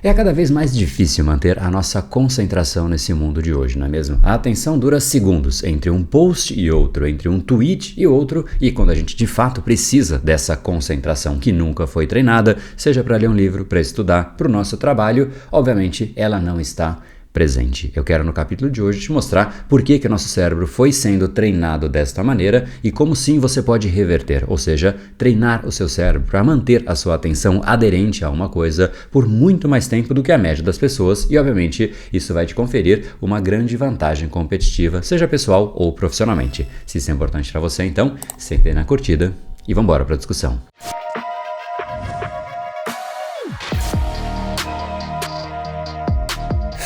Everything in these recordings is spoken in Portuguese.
É cada vez mais difícil manter a nossa concentração nesse mundo de hoje, não é mesmo? A atenção dura segundos entre um post e outro, entre um tweet e outro, e quando a gente de fato precisa dessa concentração que nunca foi treinada, seja para ler um livro, para estudar, para o nosso trabalho, obviamente ela não está presente. Eu quero no capítulo de hoje te mostrar por que o nosso cérebro foi sendo treinado desta maneira e como sim você pode reverter, ou seja, treinar o seu cérebro para manter a sua atenção aderente a uma coisa por muito mais tempo do que a média das pessoas e obviamente isso vai te conferir uma grande vantagem competitiva, seja pessoal ou profissionalmente. Se isso é importante para você, então senta aí na curtida e vamos embora para a discussão.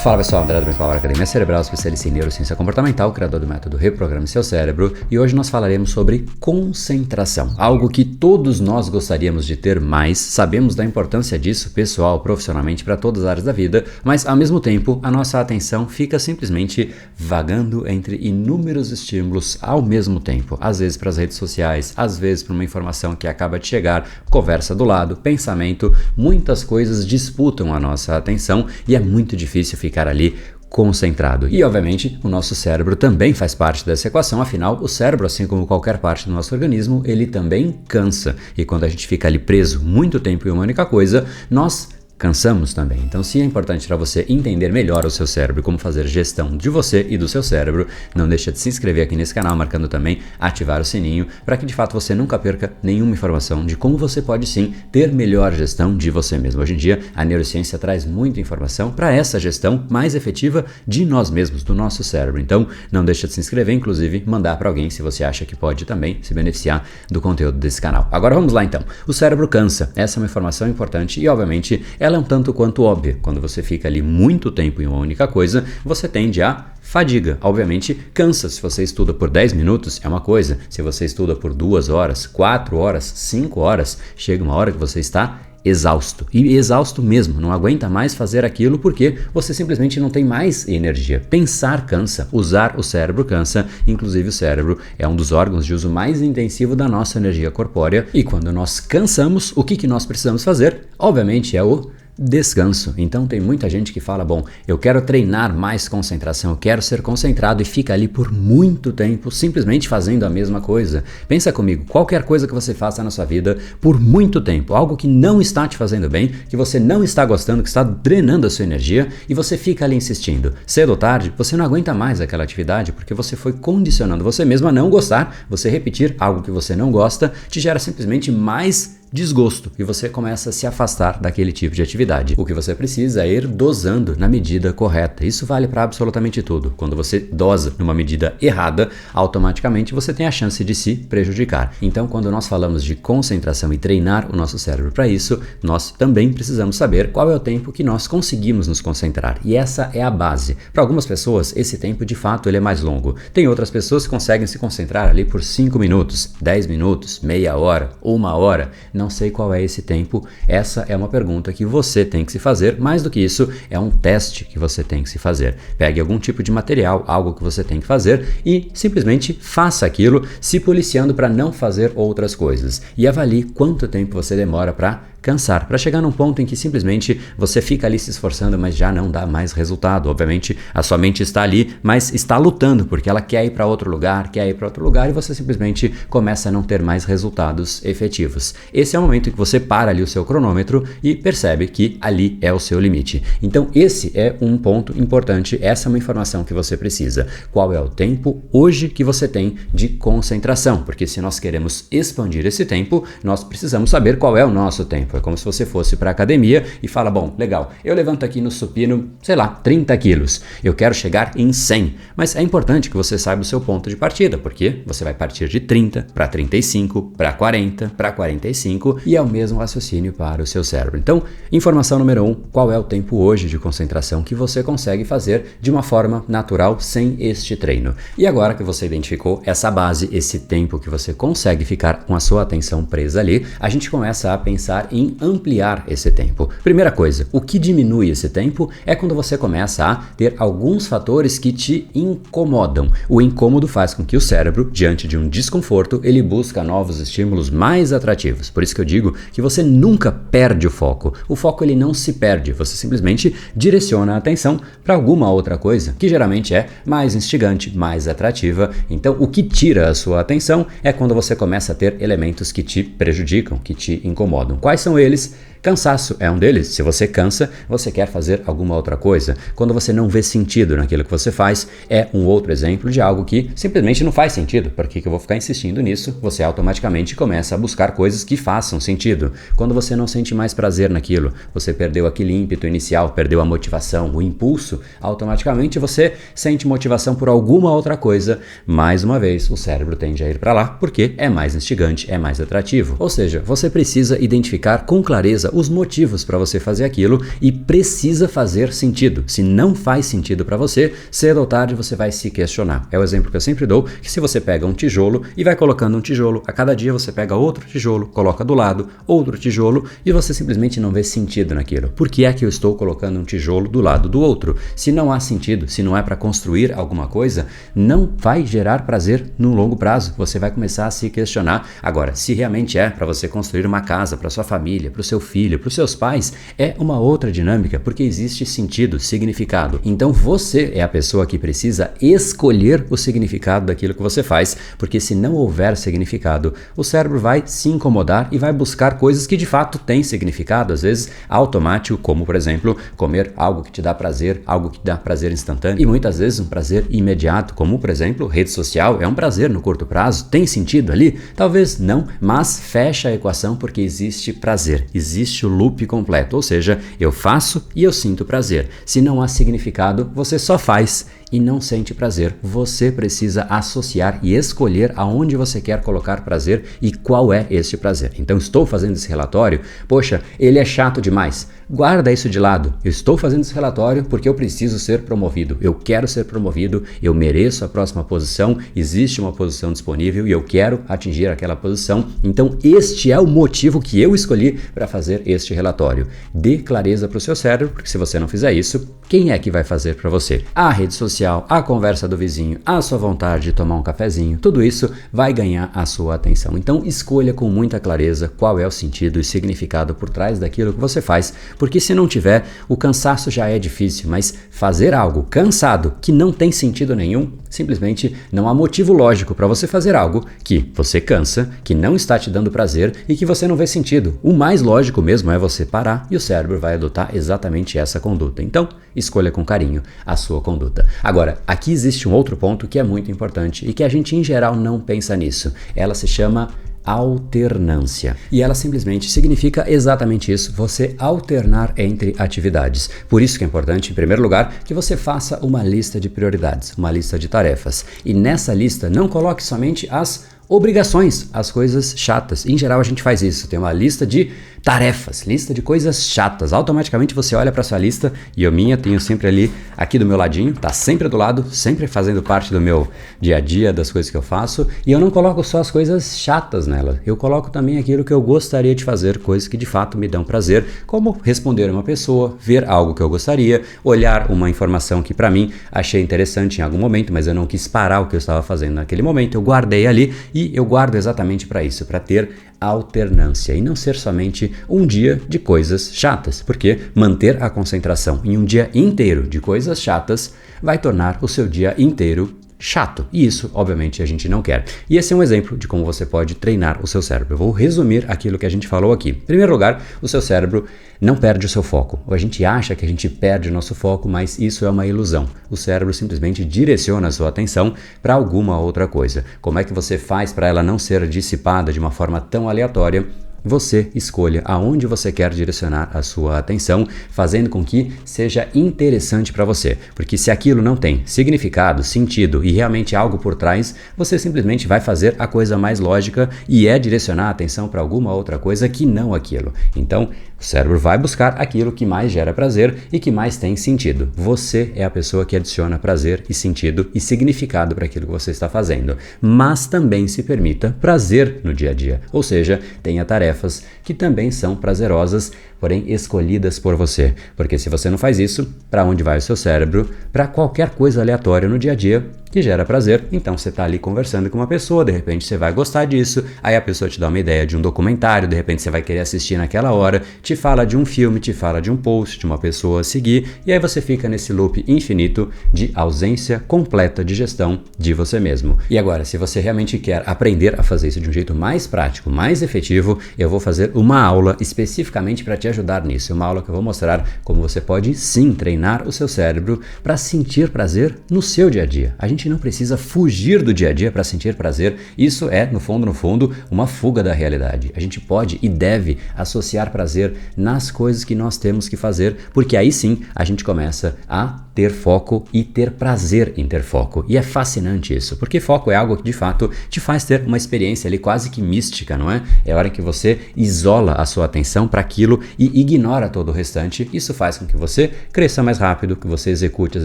Fala pessoal, André do Brain Power Academia Cerebral, especialista em neurociência comportamental, criador do método Reprograme Seu Cérebro, e hoje nós falaremos sobre concentração, algo que todos nós gostaríamos de ter mais, sabemos da importância disso pessoal, profissionalmente, para todas as áreas da vida, mas ao mesmo tempo a nossa atenção fica simplesmente vagando entre inúmeros estímulos ao mesmo tempo, às vezes para as redes sociais, às vezes para uma informação que acaba de chegar, conversa do lado, pensamento, muitas coisas disputam a nossa atenção e é muito difícil ficar ali concentrado. E obviamente o nosso cérebro também faz parte dessa equação, afinal o cérebro, assim como qualquer parte do nosso organismo, ele também cansa. E quando a gente fica ali preso muito tempo em uma única coisa, nós cansamos também. Então, se é importante para você entender melhor o seu cérebro e como fazer gestão de você e do seu cérebro, não deixa de se inscrever aqui nesse canal, marcando também ativar o sininho, para que de fato você nunca perca nenhuma informação de como você pode sim ter melhor gestão de você mesmo. Hoje em dia, a neurociência traz muita informação para essa gestão mais efetiva de nós mesmos, do nosso cérebro. Então, não deixa de se inscrever, inclusive mandar para alguém se você acha que pode também se beneficiar do conteúdo desse canal. Agora vamos lá então. O cérebro cansa. Essa é uma informação importante e obviamente ela é um tanto quanto óbvia. Quando você fica ali muito tempo em uma única coisa, você tende a fadiga. Obviamente, cansa. Se você estuda por 10 minutos, é uma coisa. Se você estuda por 2 horas, 4 horas, 5 horas, chega uma hora que você está exausto. E exausto mesmo, não aguenta mais fazer aquilo porque você simplesmente não tem mais energia. Pensar cansa, usar o cérebro cansa, inclusive o cérebro é um dos órgãos de uso mais intensivo da nossa energia corpórea e quando nós cansamos, o que nós precisamos fazer? Obviamente é o descanso. Então tem muita gente que fala, bom, eu quero treinar mais concentração, eu quero ser concentrado e fica ali por muito tempo simplesmente fazendo a mesma coisa. Pensa comigo, qualquer coisa que você faça na sua vida por muito tempo, algo que não está te fazendo bem, que você não está gostando, que está drenando a sua energia e você fica ali insistindo. Cedo ou tarde, você não aguenta mais aquela atividade porque você foi condicionando você mesmo a não gostar, você repetir algo que você não gosta te gera simplesmente mais desgosto e você começa a se afastar daquele tipo de atividade. O que você precisa é ir dosando na medida correta. Isso vale para absolutamente tudo. Quando você dosa numa medida errada, automaticamente você tem a chance de se prejudicar. Então, quando nós falamos de concentração e treinar o nosso cérebro para isso, nós também precisamos saber qual é o tempo que nós conseguimos nos concentrar. E essa é a base. Para algumas pessoas, esse tempo de fato ele é mais longo. Tem outras pessoas que conseguem se concentrar ali por 5 minutos, 10 minutos, meia hora, 1 hora. Não sei qual é esse tempo, essa é uma pergunta que você tem que se fazer, mais do que isso, é um teste que você tem que se fazer. Pegue algum tipo de material, algo que você tem que fazer e simplesmente faça aquilo, se policiando para não fazer outras coisas. E avalie quanto tempo você demora para cansar, para chegar num ponto em que simplesmente você fica ali se esforçando, mas já não dá mais resultado. Obviamente, a sua mente está ali, mas está lutando, porque ela quer ir para outro lugar, e você simplesmente começa a não ter mais resultados efetivos. Esse é o momento em que você para ali o seu cronômetro e percebe que ali é o seu limite. Então, esse é um ponto importante, essa é uma informação que você precisa. Qual é o tempo hoje que você tem de concentração? Porque se nós queremos expandir esse tempo, nós precisamos saber qual é o nosso tempo. É como se você fosse para a academia e fala, bom, legal, eu levanto aqui no supino, sei lá, 30 quilos. Eu quero chegar em 100. Mas é importante que você saiba o seu ponto de partida, porque você vai partir de 30 para 35, para 40, para 45 e é o mesmo raciocínio para o seu cérebro. Então, informação número 1, qual é o tempo hoje de concentração que você consegue fazer de uma forma natural sem este treino? E agora que você identificou essa base, esse tempo que você consegue ficar com a sua atenção presa ali, a gente começa a pensar em em ampliar esse tempo. Primeira coisa, o que diminui esse tempo é quando você começa a ter alguns fatores que te incomodam. O incômodo faz com que o cérebro, diante de um desconforto, ele busca novos estímulos mais atrativos. Por isso que eu digo que você nunca perde o foco. O foco ele não se perde, você simplesmente direciona a atenção para alguma outra coisa, que geralmente é mais instigante, mais atrativa. Então, o que tira a sua atenção é quando você começa a ter elementos que te prejudicam, que te incomodam. Quais são eles? Cansaço é um deles. Se você cansa, você quer fazer alguma outra coisa. Quando você não vê sentido naquilo que você faz, é um outro exemplo de algo que simplesmente não faz sentido. Por que eu vou ficar insistindo nisso? Você automaticamente começa a buscar coisas que façam sentido. Quando você não sente mais prazer naquilo, você perdeu aquele ímpeto inicial, perdeu a motivação, o impulso, automaticamente você sente motivação por alguma outra coisa. Mais uma vez, o cérebro tende a ir para lá porque é mais instigante, é mais atrativo. Ou seja, você precisa identificar com clareza os motivos para você fazer aquilo e precisa fazer sentido. Se não faz sentido para você, cedo ou tarde você vai se questionar. É o exemplo que eu sempre dou, que se você pega um tijolo e vai colocando um tijolo, a cada dia você pega outro tijolo, coloca do lado, outro tijolo e você simplesmente não vê sentido naquilo. Por que é que eu estou colocando um tijolo do lado do outro? Se não há sentido, se não é para construir alguma coisa, não vai gerar prazer no longo prazo. Você vai começar a se questionar. Agora, se realmente é para você construir uma casa para sua família, para o seu filho, para os seus pais, é uma outra dinâmica, porque existe sentido, significado. Então você é a pessoa que precisa escolher o significado daquilo que você faz, porque se não houver significado, o cérebro vai se incomodar e vai buscar coisas que de fato têm significado, às vezes automático, como por exemplo, comer algo que te dá prazer, algo que dá prazer instantâneo e muitas vezes um prazer imediato, como por exemplo, rede social, é um prazer no curto prazo, tem sentido ali? Talvez não, mas fecha a equação porque existe prazer, existe o loop completo, ou seja, eu faço e eu sinto prazer. Se não há significado, você só faz e não sente prazer. Você precisa associar e escolher aonde você quer colocar prazer e qual é esse prazer. Então, estou fazendo esse relatório, poxa, ele é chato demais. Guarda isso de lado. Eu estou fazendo esse relatório porque eu preciso ser promovido. Eu quero ser promovido, eu mereço a próxima posição, existe uma posição disponível e eu quero atingir aquela posição. Então, este é o motivo que eu escolhi para fazer este relatório. Dê clareza para o seu cérebro, porque se você não fizer isso, quem é que vai fazer para você? A rede social, a conversa do vizinho, a sua vontade de tomar um cafezinho, tudo isso vai ganhar a sua atenção. Então, escolha com muita clareza qual é o sentido e significado por trás daquilo que você faz, porque se não tiver, o cansaço já é difícil, mas fazer algo cansado que não tem sentido nenhum, simplesmente não há motivo lógico para você fazer algo que você cansa, que não está te dando prazer e que você não vê sentido. O mais lógico mesmo é você parar e o cérebro vai adotar exatamente essa conduta. Então, escolha com carinho a sua conduta. Agora, aqui existe um outro ponto que é muito importante e que a gente em geral não pensa nisso. Ela se chama alternância. E ela simplesmente significa exatamente isso, você alternar entre atividades. Por isso que é importante, em primeiro lugar, que você faça uma lista de prioridades, uma lista de tarefas. E nessa lista não coloque somente as obrigações, as coisas chatas. Em geral a gente faz isso, tem uma lista de tarefas, lista de coisas chatas. Automaticamente você olha para sua lista e eu tenho sempre ali aqui do meu ladinho, tá sempre do lado, sempre fazendo parte do meu dia a dia, das coisas que eu faço, e eu não coloco só as coisas chatas nela, eu coloco também aquilo que eu gostaria de fazer, coisas que de fato me dão prazer, como responder uma pessoa, ver algo que eu gostaria, olhar uma informação que para mim achei interessante em algum momento, mas eu não quis parar o que eu estava fazendo naquele momento, eu guardei ali e eu guardo exatamente para isso, para ter alternância e não ser somente um dia de coisas chatas, porque manter a concentração em um dia inteiro de coisas chatas vai tornar o seu dia inteiro chato, e isso, obviamente, a gente não quer. E esse é um exemplo de como você pode treinar o seu cérebro. Eu vou resumir aquilo que a gente falou aqui. Em primeiro lugar, o seu cérebro não perde o seu foco. A gente acha que a gente perde o nosso foco, mas isso é uma ilusão. O cérebro simplesmente direciona a sua atenção para alguma outra coisa. Como é que você faz para ela não ser dissipada de uma forma tão aleatória? Você escolha aonde você quer direcionar a sua atenção, fazendo com que seja interessante para você. Porque se aquilo não tem significado, sentido e realmente algo por trás, você simplesmente vai fazer a coisa mais lógica e é direcionar a atenção para alguma outra coisa que não aquilo. Então, o cérebro vai buscar aquilo que mais gera prazer e que mais tem sentido. Você é a pessoa que adiciona prazer e sentido e significado para aquilo que você está fazendo. Mas também se permita prazer no dia a dia. Ou seja, tenha tarefas tarefas que também são prazerosas, porém escolhidas por você. Porque se você não faz isso, para onde vai o seu cérebro? Para qualquer coisa aleatória no dia a dia que gera prazer. Então você está ali conversando com uma pessoa, de repente você vai gostar disso, aí a pessoa te dá uma ideia de um documentário, de repente você vai querer assistir naquela hora, te fala de um filme, te fala de um post, de uma pessoa a seguir, e aí você fica nesse loop infinito de ausência completa de gestão de você mesmo. E agora, se você realmente quer aprender a fazer isso de um jeito mais prático, mais efetivo, eu vou fazer uma aula especificamente para te ajudar nisso. Uma aula que eu vou mostrar como você pode sim treinar o seu cérebro para sentir prazer no seu dia a dia. A gente não precisa fugir do dia a dia para sentir prazer. Isso é, no fundo, uma fuga da realidade. A gente pode e deve associar prazer nas coisas que nós temos que fazer, porque aí sim a gente começa a ter foco e ter prazer em ter foco. E é fascinante isso, porque foco é algo que de fato te faz ter uma experiência ali quase que mística, não é? É a hora que você isola a sua atenção para aquilo e ignora todo o restante. Isso faz com que você cresça mais rápido, que você execute as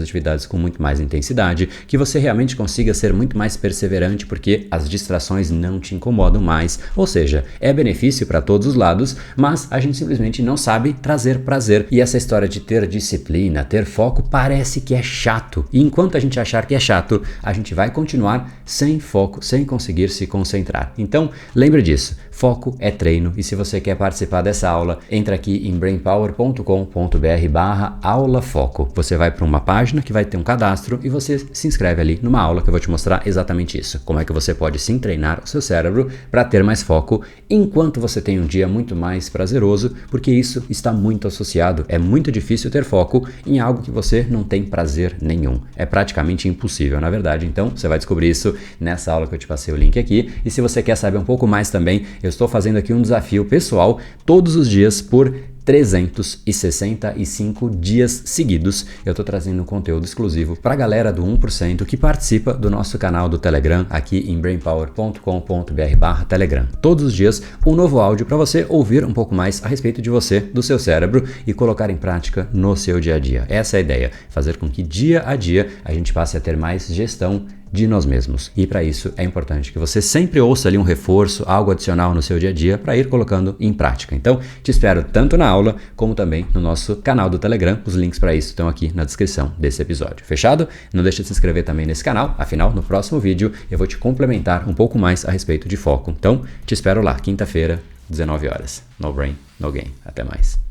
atividades com muito mais intensidade, que você realmente consiga ser muito mais perseverante, porque as distrações não te incomodam mais. Ou seja, é benefício para todos os lados, mas a gente simplesmente não sabe trazer prazer. E essa história de ter disciplina, ter foco, parece que é chato. E enquanto a gente achar que é chato, a gente vai continuar sem foco, sem conseguir se concentrar. Então, lembre disso. Foco é treino, e se você quer participar dessa aula, entra aqui em brainpower.com.br/aula foco. Você vai para uma página que vai ter um cadastro e você se inscreve ali numa aula que eu vou te mostrar exatamente isso. Como é que você pode sim treinar o seu cérebro para ter mais foco enquanto você tem um dia muito mais prazeroso, porque isso está muito associado. É muito difícil ter foco em algo que você não tem prazer nenhum. É praticamente impossível, na verdade. Então, você vai descobrir isso nessa aula que eu te passei o link aqui. E se você quer saber um pouco mais também, eu estou fazendo aqui um desafio pessoal todos os dias por 365 dias seguidos. Eu estou trazendo um conteúdo exclusivo para a galera do 1% que participa do nosso canal do Telegram aqui em brainpower.com.br/Telegram. Todos os dias um novo áudio para você ouvir um pouco mais a respeito de você, do seu cérebro e colocar em prática no seu dia a dia. Essa é a ideia, fazer com que dia a dia a gente passe a ter mais gestão de nós mesmos. E para isso é importante que você sempre ouça ali um reforço, algo adicional no seu dia a dia para ir colocando em prática. Então, te espero tanto na aula como também no nosso canal do Telegram. Os links para isso estão aqui na descrição desse episódio. Fechado? Não deixa de se inscrever também nesse canal, afinal, no próximo vídeo eu vou te complementar um pouco mais a respeito de foco. Então, te espero lá, quinta-feira, 19 horas. No brain, no game. Até mais.